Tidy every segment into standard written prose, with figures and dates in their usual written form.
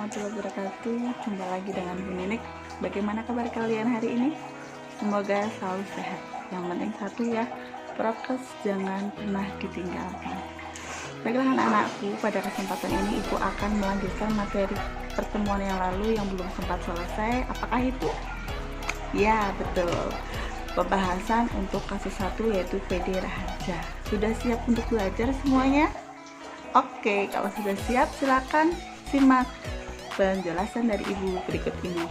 warahmatullahi wabarakatuh. Jumpa lagi dengan Bu Ninik. Bagaimana kabar kalian hari ini? Semoga selalu sehat. Yang penting satu ya, prokes jangan pernah ditinggalkan. Baiklah anak-anakku, pada kesempatan ini Ibu akan melanjutkan materi pertemuan yang lalu yang belum sempat selesai. Apakah itu? Ya, betul. Pembahasan untuk kasus 1 yaitu PD Raharja. Sudah siap untuk belajar semuanya? Oke, kalau sudah siap silakan simak penjelasan dari Ibu berikut ini.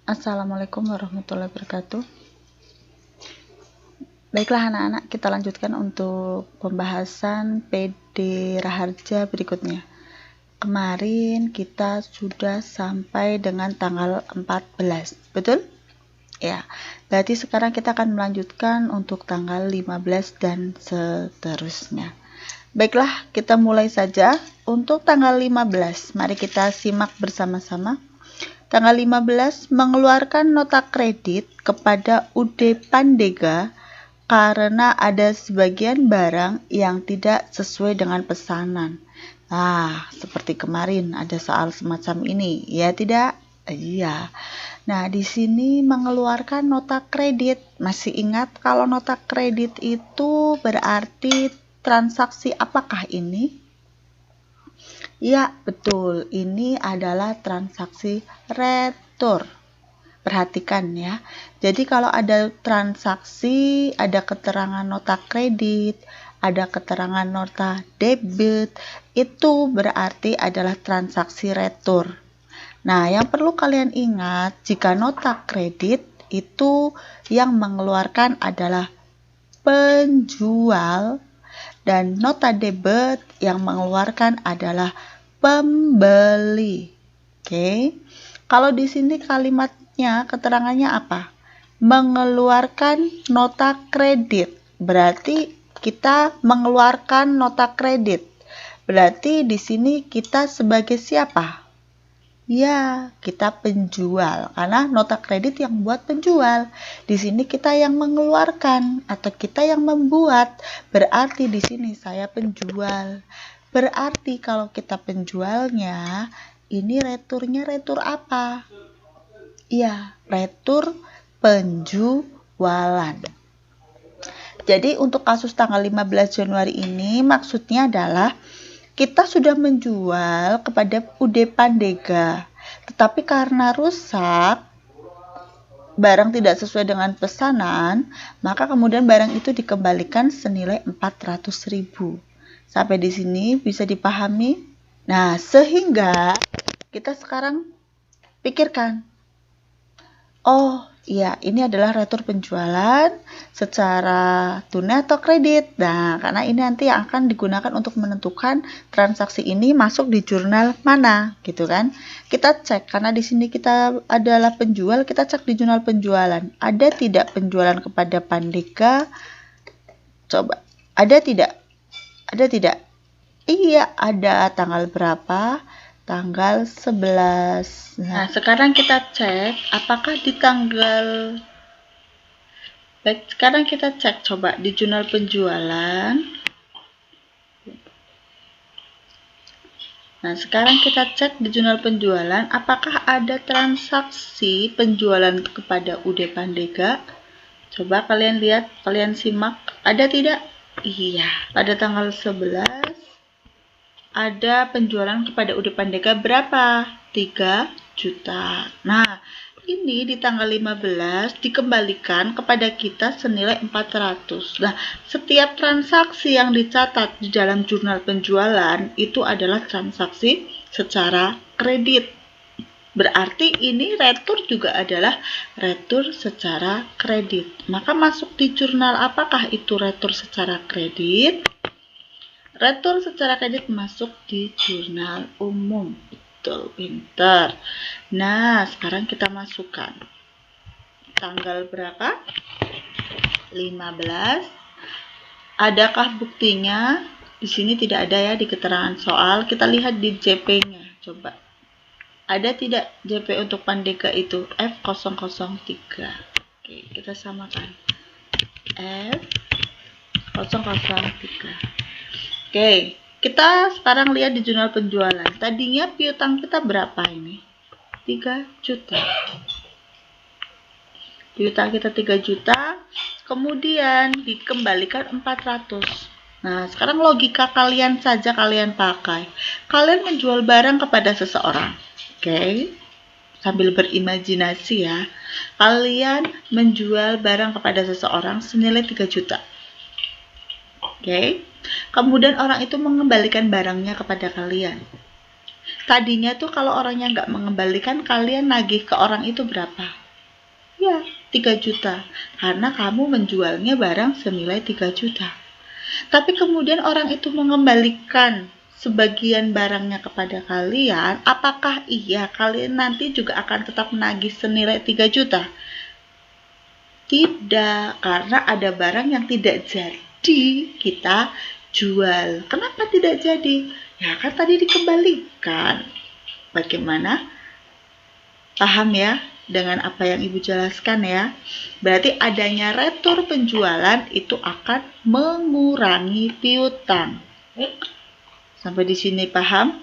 Assalamualaikum warahmatullahi wabarakatuh. Baiklah anak-anak, kita lanjutkan untuk pembahasan PD Raharja berikutnya. Kemarin kita sudah sampai dengan tanggal 14, betul? Ya, berarti sekarang kita akan melanjutkan untuk tanggal 15 dan seterusnya. Baiklah, kita mulai saja untuk tanggal 15. Mari kita simak bersama-sama. Tanggal 15 mengeluarkan nota kredit kepada UD Pandega karena ada sebagian barang yang tidak sesuai dengan pesanan. Nah, seperti kemarin ada soal semacam ini, ya tidak? Iya. Nah, di sini mengeluarkan nota kredit. Masih ingat kalau nota kredit itu berarti transaksi apakah ini? Ya, betul. Ini adalah transaksi retur. Perhatikan ya. Jadi kalau ada transaksi, ada keterangan nota kredit, ada keterangan nota debit, itu berarti adalah transaksi retur. Nah, yang perlu kalian ingat, jika nota kredit itu yang mengeluarkan adalah penjual dan nota debit yang mengeluarkan adalah pembeli. Oke. Kalau di sini kalimatnya, keterangannya apa? Mengeluarkan nota kredit. Berarti kita mengeluarkan nota kredit. Berarti di sini kita sebagai siapa? Ya, kita penjual karena nota kredit yang buat penjual. Di sini kita yang mengeluarkan atau kita yang membuat. Berarti di sini saya penjual. Berarti kalau kita penjualnya, ini returnya retur apa? Ya, retur penjualan. Jadi untuk kasus tanggal 15 Januari ini maksudnya adalah kita sudah menjual kepada UD Pandega, tetapi karena rusak, barang tidak sesuai dengan pesanan, maka kemudian barang itu dikembalikan senilai 400.000. Sampai di sini bisa dipahami? Nah, sehingga kita sekarang pikirkan, oh iya, ini adalah retur penjualan secara tunai atau kredit. Nah, karena ini nanti yang akan digunakan untuk menentukan transaksi ini masuk di jurnal mana, gitu kan? Kita cek, karena di sini kita adalah penjual, kita cek di jurnal penjualan. Ada tidak penjualan kepada Pandega? Coba, ada tidak? Ada tidak? Iya, ada. Tanggal berapa? Tanggal 11. Nah, sekarang kita cek apakah di tanggal. Baik, sekarang kita cek coba di jurnal penjualan. Nah, sekarang kita cek di jurnal penjualan apakah ada transaksi penjualan kepada UD Pandega. Coba kalian lihat, kalian simak, ada tidak? Iya, pada tanggal 11 ada penjualan kepada UD Pandega berapa? 3 juta. Nah, ini di tanggal 15 dikembalikan kepada kita senilai 400. Nah, setiap transaksi yang dicatat di dalam jurnal penjualan itu adalah transaksi secara kredit. Berarti ini retur juga adalah retur secara kredit. Maka masuk di jurnal apakah itu retur secara kredit? Retur secara kredit masuk di jurnal umum. Betul, pinter. Nah, sekarang kita masukkan. Tanggal berapa? 15. Adakah buktinya? Di sini tidak ada ya di keterangan soal. Kita lihat di JP-nya. Coba. Ada tidak JP untuk Pandega itu? F003. Oke, kita samakan. F003. Oke, Kita sekarang lihat di jurnal penjualan. Tadinya piutang kita berapa ini? 3 juta. Piutang kita 3 juta, kemudian dikembalikan 400. Nah, sekarang logika kalian saja kalian pakai. Kalian menjual barang kepada seseorang. Oke. Sambil berimajinasi ya. Kalian menjual barang kepada seseorang senilai 3 juta. Oke. Kemudian orang itu mengembalikan barangnya kepada kalian. Tadinya tuh kalau orangnya nggak mengembalikan, kalian nagih ke orang itu berapa? Ya, 3 juta. Karena kamu menjualnya barang senilai 3 juta. Tapi kemudian orang itu mengembalikan sebagian barangnya kepada kalian, apakah iya kalian nanti juga akan tetap menagih senilai 3 juta? Tidak, karena ada barang yang tidak jadi kita jual. Kenapa tidak jadi? Ya kan tadi dikembalikan. Bagaimana? Paham ya dengan apa yang Ibu jelaskan ya? Berarti adanya retur penjualan itu akan mengurangi piutang. Sampai di sini paham?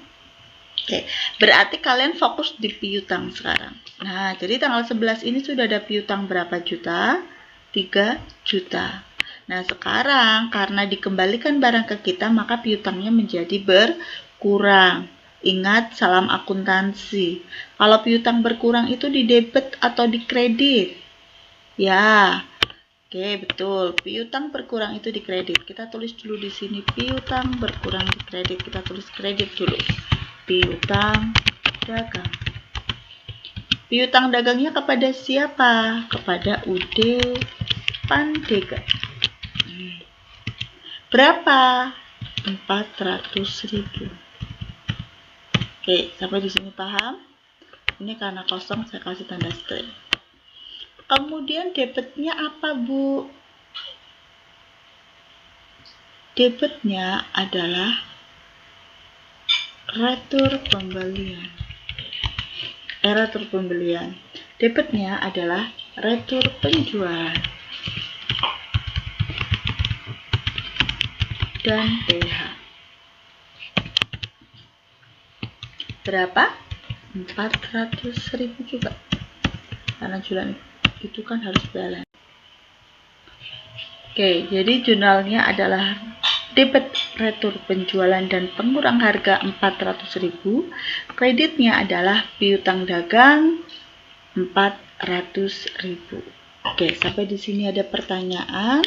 Oke, berarti kalian fokus di piutang sekarang. Nah, jadi tanggal 11 ini sudah ada piutang berapa juta? 3 juta. Nah, sekarang karena dikembalikan barang ke kita, maka piutangnya menjadi berkurang. Ingat salam akuntansi. Kalau piutang berkurang itu di debit atau di kredit? Ya. Oke, betul. Piutang berkurang itu di kredit. Kita tulis dulu di sini piutang berkurang di kredit. Kita tulis kredit dulu. Piutang dagang. Piutang dagangnya kepada siapa? Kepada UD Pandega. Berapa? 400.000. Oke, sampai di sini paham? Ini karena kosong saya kasih tanda strip. Kemudian debitnya apa, Bu? Debitnya adalah retur pembelian. Retur pembelian. Debitnya adalah retur penjualan. Dan PH. Berapa? 400.000 juga. Karena jualan itu kan harus balance. Oke, jadi jurnalnya adalah debit retur penjualan dan pengurang harga 400.000. Kreditnya adalah piutang dagang 400.000. Oke, sampai di sini ada pertanyaan?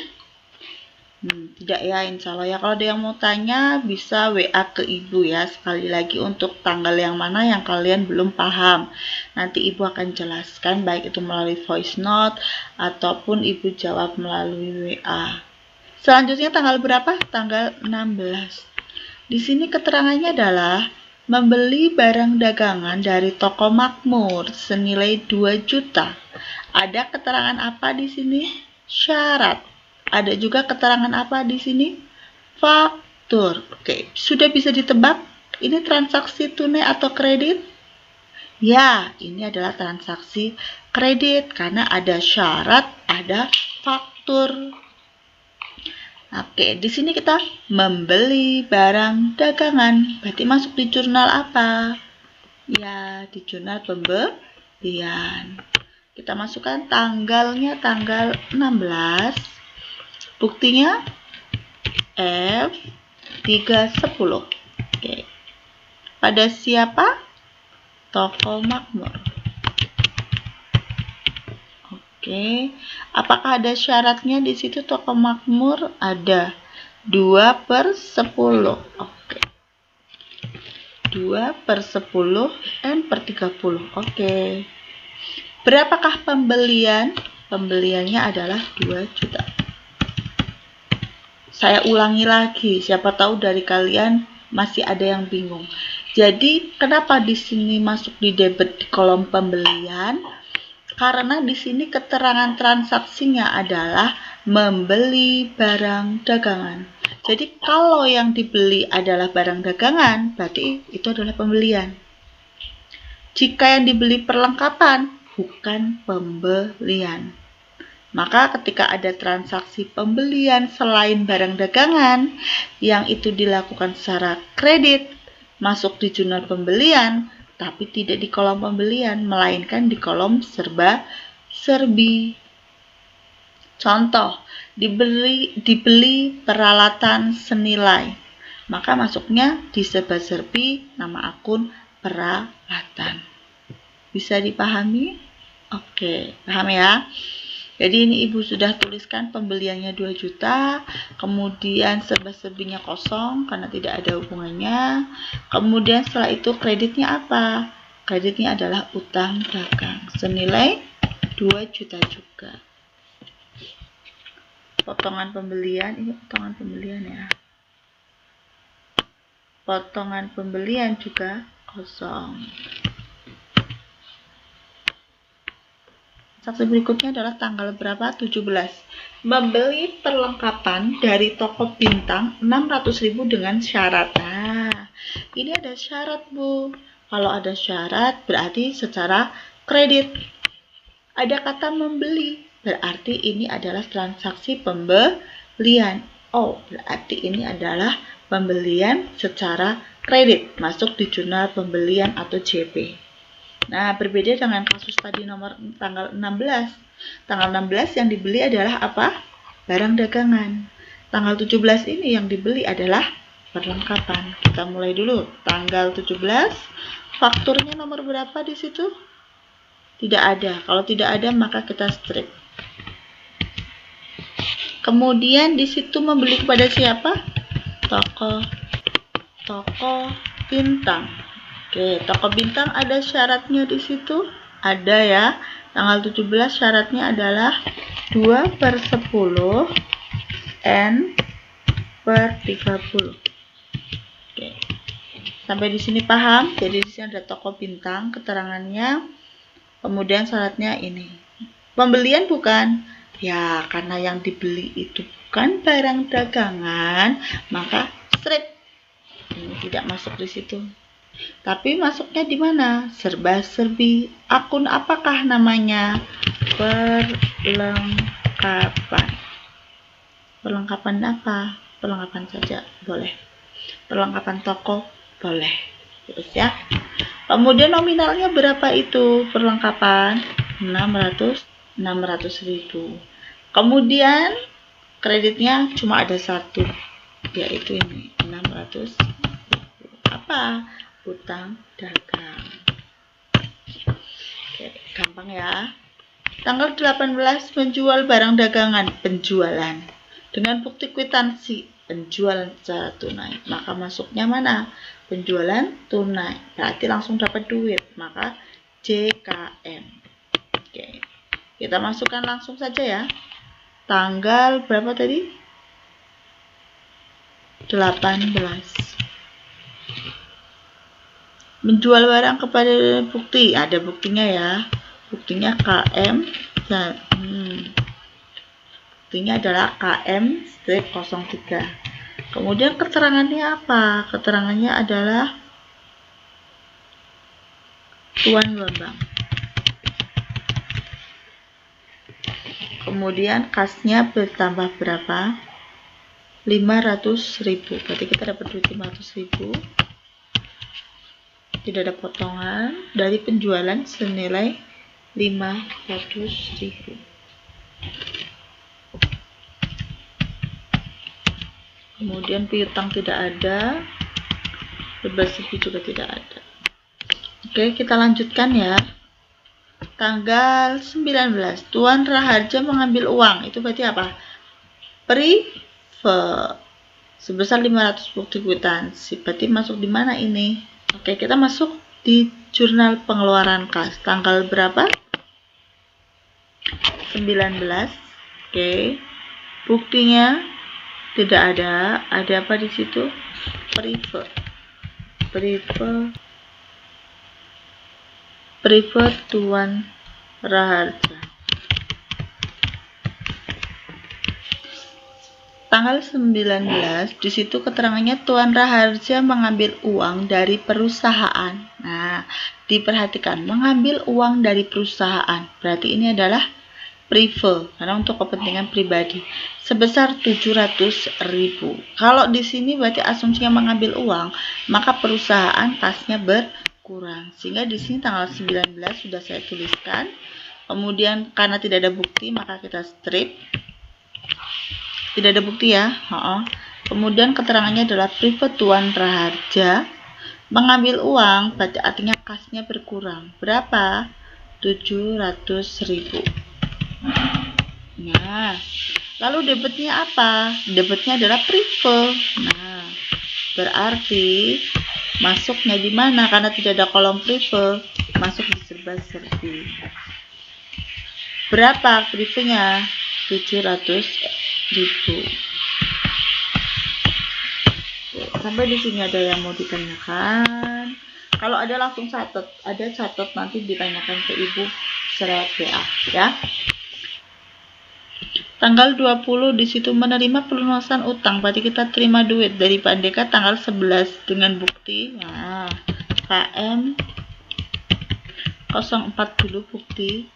Tidak ya, insya Allah ya. Kalau ada yang mau tanya bisa WA ke Ibu ya. Sekali lagi untuk tanggal yang mana yang kalian belum paham. Nanti Ibu akan jelaskan baik itu melalui voice note ataupun Ibu jawab melalui WA. Selanjutnya tanggal berapa? Tanggal 16. Di sini keterangannya adalah membeli barang dagangan dari toko makmur senilai 2 juta. Ada keterangan apa di sini? Syarat. Ada juga keterangan apa di sini? Faktur. Oke, sudah bisa ditebak ini transaksi tunai atau kredit? Ya, ini adalah transaksi kredit karena ada syarat, ada faktur. Oke, di sini kita membeli barang dagangan. Berarti masuk di jurnal apa? Ya, di jurnal pembelian. Kita masukkan tanggalnya tanggal 16. Buktinya F310. Oke. Pada siapa? Toko makmur. Oke. Apakah ada syaratnya di situ toko makmur? Ada. 2/10. Oke. 2/10 N/30. Oke. Berapakah pembelian? Pembeliannya adalah 2 juta. Saya ulangi lagi, siapa tahu dari kalian masih ada yang bingung. Jadi, kenapa di sini masuk di debit di kolom pembelian? Karena di sini keterangan transaksinya adalah membeli barang dagangan. Jadi, kalau yang dibeli adalah barang dagangan, berarti itu adalah pembelian. Jika yang dibeli perlengkapan, bukan pembelian. Maka ketika ada transaksi pembelian selain barang dagangan yang itu dilakukan secara kredit, masuk di jurnal pembelian, tapi tidak di kolom pembelian, melainkan di kolom serba-serbi. Contoh, dibeli peralatan senilai, maka masuknya di serba-serbi nama akun peralatan. Bisa dipahami? Oke, paham ya? Jadi ini ibu sudah tuliskan pembeliannya 2 juta, kemudian serba-serbinya kosong karena tidak ada hubungannya. Kemudian setelah itu kreditnya apa? Kreditnya adalah utang dagang senilai 2 juta juga. Potongan pembelian, ini potongan pembelian ya. Potongan pembelian juga kosong. Transaksi berikutnya adalah tanggal berapa? 17. Membeli perlengkapan dari toko bintang 600.000 dengan syarat. Nah, ini ada syarat, Bu. Kalau ada syarat berarti secara kredit. Ada kata membeli, berarti ini adalah transaksi pembelian. Oh, berarti ini adalah pembelian secara kredit, masuk di jurnal pembelian atau JP. Nah, berbeda dengan kasus tadi tanggal 16. Tanggal 16 yang dibeli adalah apa? Barang dagangan. Tanggal 17 ini yang dibeli adalah perlengkapan. Kita mulai dulu. Tanggal 17, fakturnya nomor berapa di situ? Tidak ada. Kalau tidak ada, maka kita strip. Kemudian di situ membeli kepada siapa? Toko bintang. Oke, toko bintang ada syaratnya di situ? Ada ya. Tanggal 17 syaratnya adalah 2/10 N/30. Oke. Sampai di sini paham? Jadi di sini ada toko bintang, keterangannya. Kemudian syaratnya ini. Pembelian bukan? Ya, karena yang dibeli itu bukan barang dagangan, maka strip. Ini tidak masuk di situ. Tapi masuknya di mana? Serba-serbi. Akun apakah namanya? Perlengkapan. Perlengkapan apa? Perlengkapan saja boleh. Perlengkapan toko boleh. Terus ya. Kemudian nominalnya berapa itu perlengkapan? 600.000. Kemudian kreditnya cuma ada satu, yaitu ini 600.000. Apa? Utang dagang. Oke, gampang ya. Tanggal 18 menjual barang dagangan, penjualan dengan bukti kwitansi penjualan secara tunai, maka masuknya mana? Penjualan tunai, berarti langsung dapat duit, maka JKM. Oke, kita masukkan langsung saja ya. Tanggal berapa tadi? 18. Menjual barang kepada bukti, ada buktinya ya. Buktinya KM. Buktinya adalah KM-03. Kemudian keterangannya apa? Keterangannya adalah Tuan Bambang. Kemudian kasnya bertambah berapa? 500.000. Berarti kita dapat duit 500.000. Tidak ada potongan dari penjualan senilai 500.000. Kemudian piutang tidak ada, serba-serbi juga tidak ada. Oke, kita lanjutkan ya. Tanggal 19, Tuan Raharja mengambil uang. Itu berarti apa? Prive sebesar 500 bukti kwitansi. Berarti masuk di mana ini? Oke, kita masuk di jurnal pengeluaran kas. Tanggal berapa? 19. Oke. Buktinya tidak ada. Ada apa di situ? Prive Tuan Raharja. Tanggal 19, di situ keterangannya Tuan Raharja mengambil uang dari perusahaan. Nah, diperhatikan, mengambil uang dari perusahaan. Berarti ini adalah prive karena untuk kepentingan pribadi sebesar 700.000. Kalau di sini berarti asumsinya mengambil uang, maka perusahaan kasnya berkurang. Sehingga di sini tanggal 19 sudah saya tuliskan. Kemudian karena tidak ada bukti maka kita strip. Tidak ada bukti ya. Kemudian keterangannya adalah prive Tuan Raharja mengambil uang, berarti artinya kasnya berkurang. Berapa? 700.000. Nah, lalu debitnya apa? Debitnya adalah prive. Nah, berarti masuknya di mana? Karena tidak ada kolom prive, masuk di serba-serbi. Berapa privenya? 700.000. Sampai di sini ada yang mau ditanyakan? Kalau ada langsung catat, nanti ditanyakan ke ibu secara WA ya. Tanggal 20 di situ menerima pelunasan utang, berarti kita terima duit dari Pak Andika tanggal 11 dengan bukti. Nah, KM 04 dulu bukti.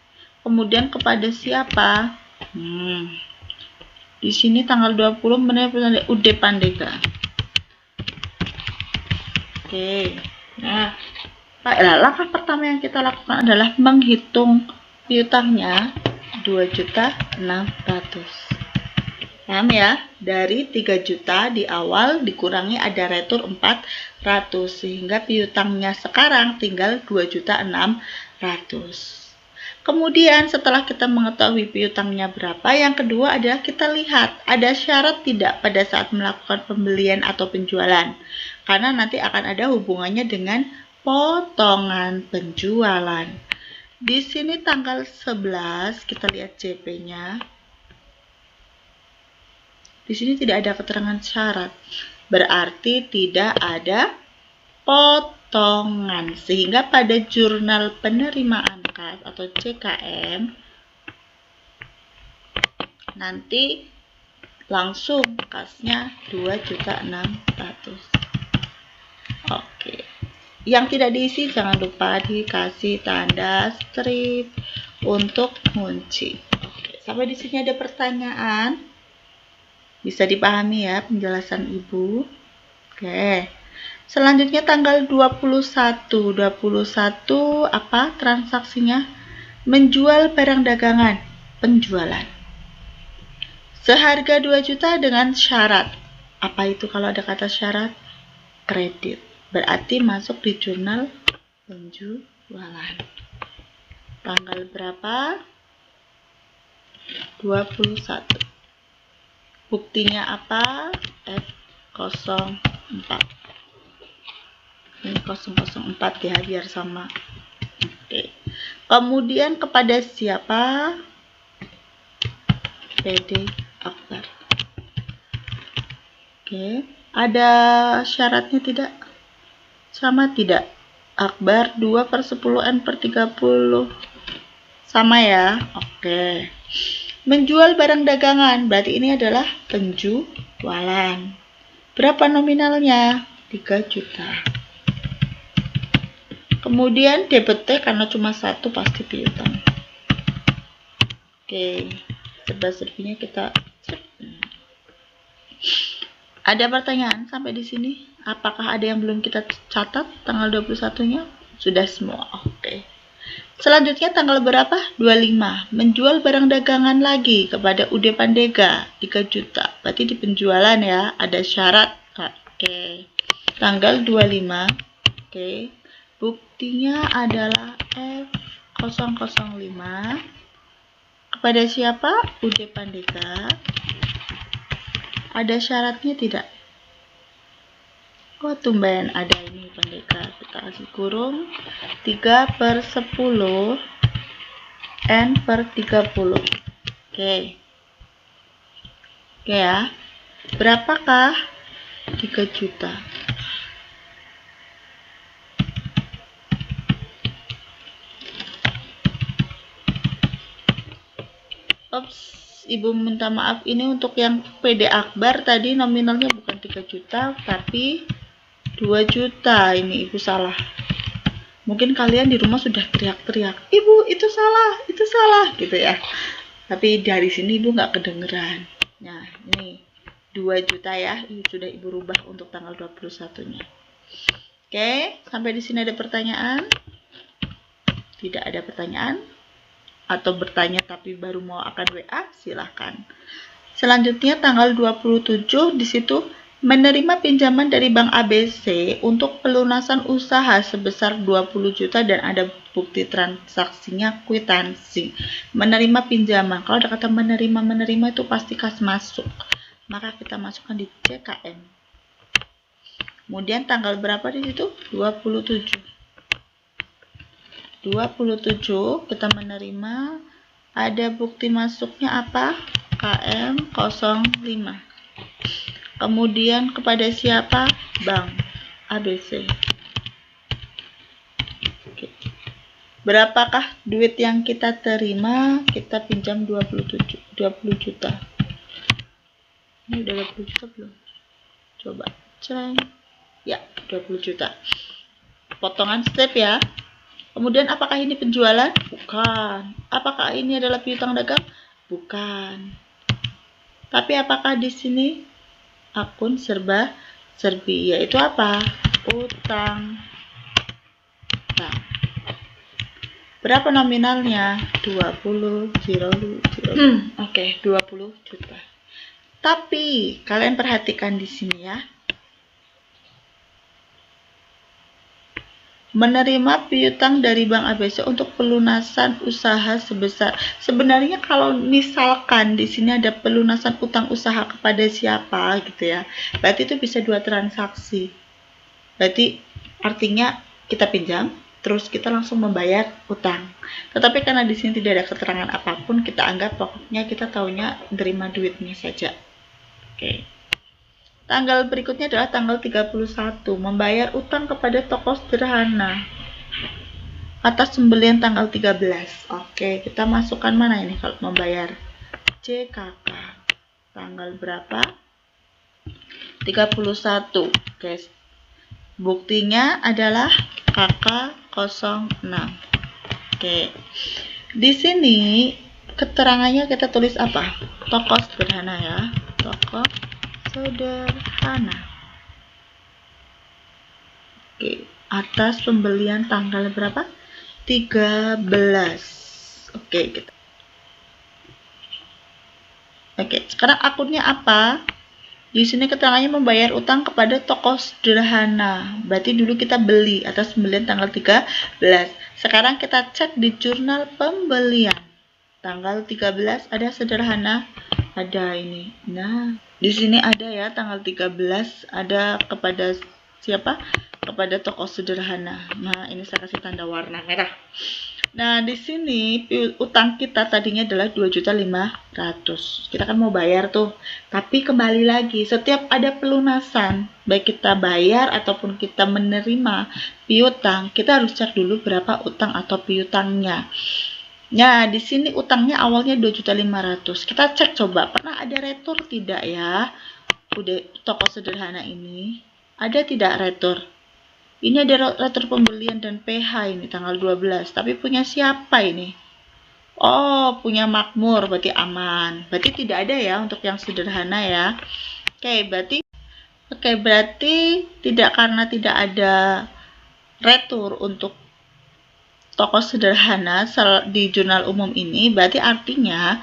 Kemudian kepada siapa? Di sini tanggal 20 menerima UD Pandega. Oke. Nah, langkah pertama yang kita lakukan adalah menghitung piutangnya 2.600.000. Paham ya? Dari 3 juta di awal dikurangi ada retur 400 sehingga piutangnya sekarang tinggal 2.600.000. Kemudian setelah kita mengetahui piutangnya berapa, yang kedua adalah kita lihat ada syarat tidak pada saat melakukan pembelian atau penjualan. Karena nanti akan ada hubungannya dengan potongan penjualan. Di sini tanggal 11 kita lihat CP-nya. Di sini tidak ada keterangan syarat. Berarti tidak ada potongan. Sehingga pada jurnal penerimaan kas atau CKM nanti langsung kasnya 2.600.000. Oke. Yang tidak diisi jangan lupa dikasih tanda strip untuk kunci. Oke, sampai di sini ada pertanyaan? Bisa dipahami ya penjelasan Ibu? Oke. Selanjutnya tanggal 21 apa transaksinya? Menjual barang dagangan, penjualan. Seharga 2 juta dengan syarat. Apa itu kalau ada kata syarat? Kredit. Berarti masuk di jurnal penjualan. Tanggal berapa? 21. Buktinya apa? F04. Ini 004 ya, biar sama. Oke. Kemudian kepada siapa? PD Akbar. Oke. Ada syaratnya tidak? Sama tidak? Akbar 2/10N/30. Sama ya? Oke. Menjual barang dagangan, berarti ini adalah penjualan. Berapa nominalnya? 3 juta. Kemudian DPT karena cuma satu pasti piutang. Oke. Serba-serbinya kita cek. Ada pertanyaan sampai di sini? Apakah ada yang belum kita catat tanggal 21-nya? Sudah semua. Oke. Selanjutnya tanggal berapa? 25. Menjual barang dagangan lagi kepada UD Pandega 3 juta. Berarti di penjualan ya, ada syarat. Oke. Tanggal 25. Oke. Buktinya adalah F005. Kepada siapa? UD Pandega. Ada syaratnya tidak? Oh, tumben ada ini Pandega. Kita kasih kurung 3/10 N/30. Oke. Oke ya. Berapakah? 3 juta. Ops. Ibu minta maaf, ini untuk yang PD Akbar tadi nominalnya bukan 3 juta tapi 2 juta. Ini Ibu salah. Mungkin kalian di rumah sudah teriak-teriak, Ibu itu salah gitu ya. Tapi dari sini Ibu nggak kedengeran. Nah, ini 2 juta ya. Ini sudah Ibu rubah untuk tanggal 21-nya. Oke, sampai di sini ada pertanyaan? Tidak ada pertanyaan? Atau bertanya tapi baru mau akan WA? Silahkan. Selanjutnya tanggal 27 di situ menerima pinjaman dari Bank ABC untuk pelunasan usaha sebesar 20 juta dan ada bukti transaksinya kwitansi. Menerima pinjaman. Kalau ada kata menerima itu pasti kas masuk. Maka kita masukkan di CKM. Kemudian tanggal berapa di situ? 27. 27 kita menerima, ada bukti masuknya apa? KM05. Kemudian kepada siapa? Bank ABC. Oke. Berapakah duit yang kita terima? Kita pinjam 20 juta. Ini udah 20 juta belum? Coba cek. Ya, 20 juta. Potongan step ya. Kemudian apakah ini penjualan? Bukan. Apakah ini adalah piutang dagang? Bukan. Tapi apakah di sini akun serba-serbi? Yaitu apa? Utang. Nah, berapa nominalnya? 20 Oke, 20 juta. Tapi kalian perhatikan di sini ya. Menerima piutang dari Bank ABC untuk pelunasan usaha sebesar. Sebenarnya kalau misalkan di sini ada pelunasan utang usaha kepada siapa gitu ya, berarti itu bisa 2 transaksi. Berarti artinya kita pinjam, terus kita langsung membayar utang. Tetapi karena di sini tidak ada keterangan apapun, kita anggap pokoknya kita taunya terima duitnya saja. Oke. Tanggal berikutnya adalah tanggal 31, membayar utang kepada toko sederhana atas pembelian tanggal 13. Oke, kita masukkan mana ini kalau membayar? CKK. Tanggal berapa? 31. Oke. Buktinya adalah KK06. Oke. Di sini keterangannya kita tulis apa? Toko sederhana ya. Toko sederhana. Oke, atas pembelian tanggal berapa? 13. Oke, kita. Oke, sekarang akunnya apa? Di sini keterangannya membayar utang kepada toko sederhana. Berarti dulu kita beli atas pembelian tanggal 13. Sekarang kita cek di jurnal pembelian. Tanggal 13 ada sederhana, ada ini. Nah, di sini ada ya tanggal 13 ada kepada siapa? Kepada toko sederhana. Nah, ini saya kasih tanda warna merah. Nah, di sini utang kita tadinya adalah 2.500.000. Kita kan mau bayar tuh. Tapi kembali lagi, setiap ada pelunasan, baik kita bayar ataupun kita menerima piutang, kita harus cek dulu berapa utang atau piutangnya. Nah, di sini utangnya awalnya 2.500.000. Kita cek coba, pernah ada retur tidak ya? Udah toko sederhana ini. Ada tidak retur? Ini ada retur pembelian dan PH ini tanggal 12. Tapi punya siapa ini? Oh, punya Makmur, berarti aman. Berarti tidak ada ya untuk yang sederhana ya. Oke, berarti tidak, karena tidak ada retur untuk toko sederhana di jurnal umum ini, berarti artinya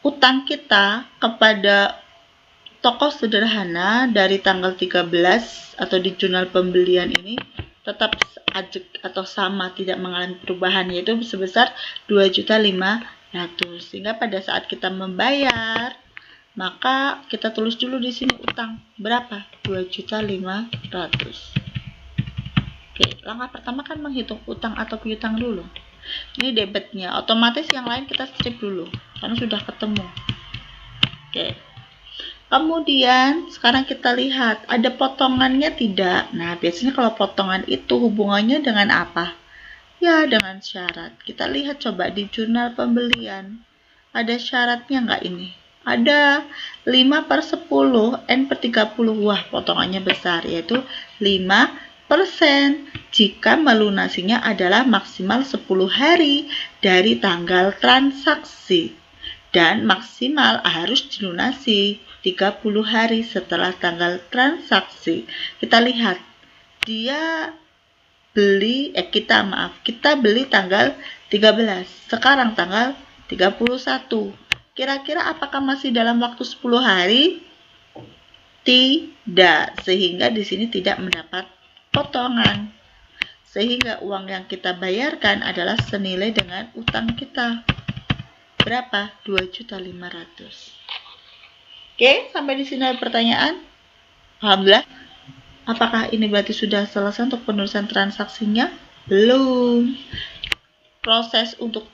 utang kita kepada toko sederhana dari tanggal 13 atau di jurnal pembelian ini tetap ajek atau sama, tidak mengalami perubahan, yaitu sebesar 2.500.000. Sehingga pada saat kita membayar, maka kita tulis dulu di sini utang berapa? 2.500.000. Oke, langkah pertama kan menghitung utang atau piutang dulu. Ini debitnya, otomatis yang lain kita strip dulu karena sudah ketemu. Oke. Kemudian sekarang kita lihat ada potongannya tidak. Nah, biasanya kalau potongan itu hubungannya dengan apa? Ya, dengan syarat. Kita lihat coba di jurnal pembelian. Ada syaratnya nggak ini? Ada 5/10 N/30. Wah, potongannya besar, yaitu 5/10. jika melunasinya adalah maksimal 10 hari dari tanggal transaksi dan maksimal harus dilunasi 30 hari setelah tanggal transaksi. Kita lihat, kita beli tanggal 13, sekarang tanggal 31. Kira-kira apakah masih dalam waktu 10 hari? Tidak, sehingga di sini tidak mendapat potongan. Sehingga uang yang kita bayarkan adalah senilai dengan utang kita. Berapa? 2.500.000. Oke, sampai di sini ada pertanyaan? Alhamdulillah. Apakah ini berarti sudah selesai untuk penulisan transaksinya? Belum. Proses untuk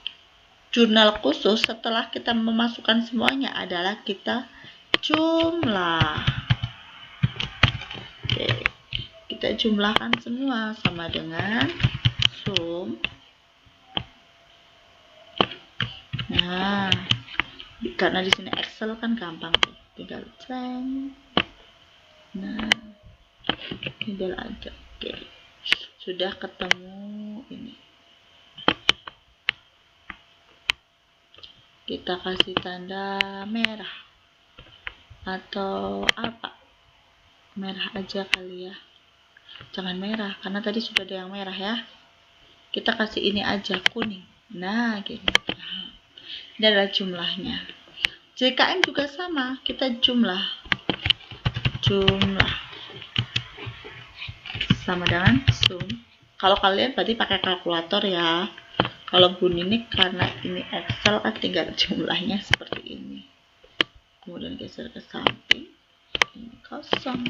jurnal khusus setelah kita memasukkan semuanya adalah kita jumlah. Oke, kita jumlahkan semua sama dengan sum. Nah, karena di sini Excel kan gampang tuh, tinggal ceng. Nah, tinggal aja. Oke, sudah ketemu ini. Kita kasih tanda merah atau apa? Merah aja kali ya. Jangan merah, karena tadi sudah ada yang merah ya. Kita kasih ini aja, kuning. Nah, gini. Nah, ini adalah jumlahnya. JKM juga sama, kita jumlah sama dengan sum. Kalau kalian berarti pakai kalkulator ya. Kalau Bu Nini karena ini Excel kan tinggal jumlahnya seperti ini. Kemudian geser ke samping. Ini kosong.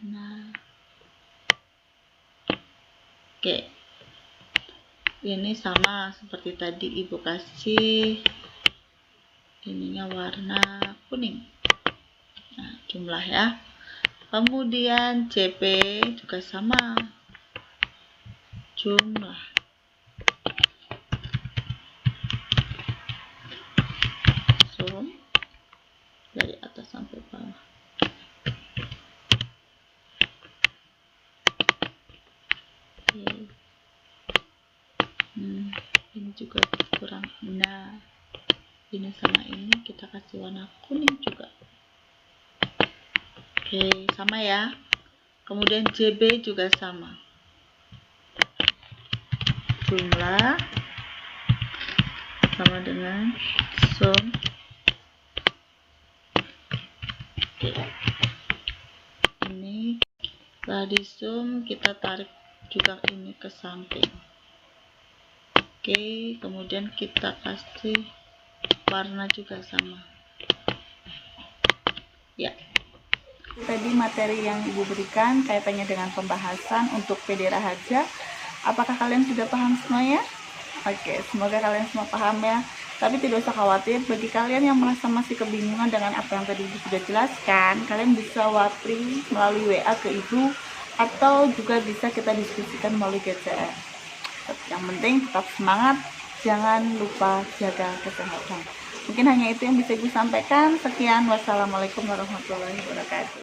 Nah. Oke. Ini sama seperti tadi Ibu kasih ininya warna kuning. Nah, jumlah ya. Kemudian CP juga sama. Jumlah. Dari atas sampai bawah. Oke. Ini juga kurang. Nah, ini sama ini kita kasih warna kuning juga. Oke, sama ya. Kemudian JB juga sama. Jumlah sama dengan sum. Ini setelah di zoom kita tarik juga ini ke samping. Oke, kemudian kita kasih warna juga sama ya. Tadi materi yang Ibu berikan kaitannya dengan pembahasan untuk PD Raharja. Apakah kalian sudah paham semuanya? Oke, semoga kalian semua paham ya. Tapi tidak usah khawatir, bagi kalian yang merasa masih kebingungan dengan apa yang tadi Ibu sudah jelaskan, kalian bisa wapri melalui WA ke Ibu, atau juga bisa kita diskusikan melalui GCR. Yang penting tetap semangat, jangan lupa jaga kesehatan. Mungkin hanya itu yang bisa Ibu sampaikan. Sekian, wassalamualaikum warahmatullahi wabarakatuh.